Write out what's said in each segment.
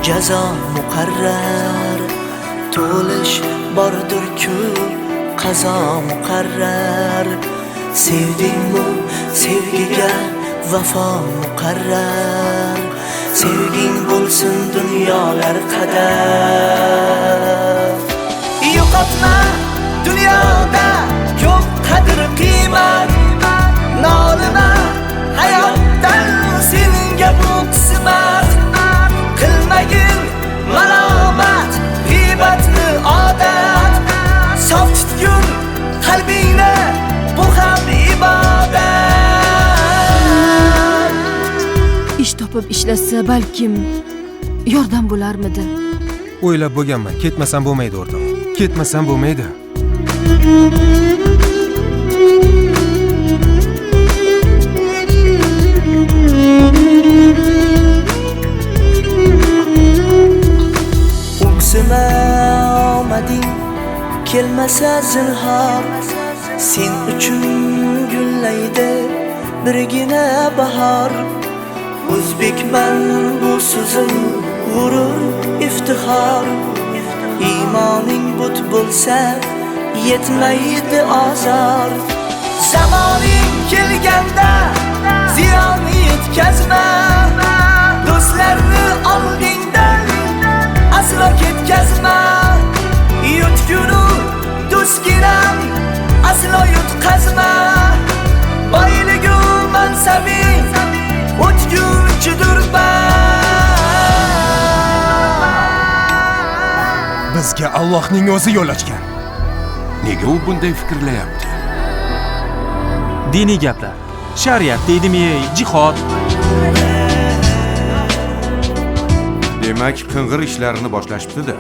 jazo muqarrar. To'lish bordir-ku qazo muqarrar. Sevdingmi sevgiga vafo muqarrar. Sevging bo'lsin dunyolar qadar. Yo'qotma dunyoda ko'p qadr qiymat. Nolima hayotdan senga bu qismat. Qilmagin malomat g'iybatni odat. Sof tutgun qalbingni, bu ham ibodat. Ish topib ishlasa balkim yordam bo'larmidi? O'ylab bo'lganman, ketmasam bo'lmaydi o'rtoq. Ketmasam bo'lmaydi. O'ksima omading kelmasa zinhor. Sen uchun gullaydi birgina bahor. O'zbekman bu so'zim g'urur iftixor. Iymoning but bo'lsa yetmaydi azor. Zamoning kelganda ziyon yetkazma. Do'stlarni oldingdan aslo ketkazma. Yutgunu do'stginam aslo yutqazma. Boyligu mansabing o'tgurchidir Bizga Allohning o'zi yo'l ochgan. Nega u bunday fikrlayapti? Diniy gaplar. Shariat deydimi, jihod. Demak, qing'ir ishlarini boshlashibdi-da.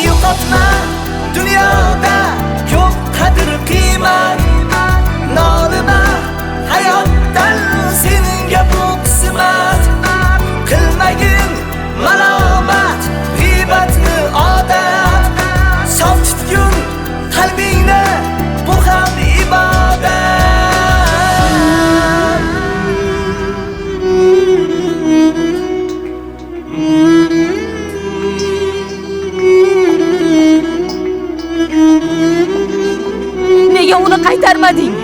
Yo'qotma dunyoda ko'p qadr qiymat. Nolima hayotdan senga bu qismat. Qilmagin malomat g'iybatni odat. Sof tutgun qalbingni, bu ham ibodat. Nega uni qaytarmading?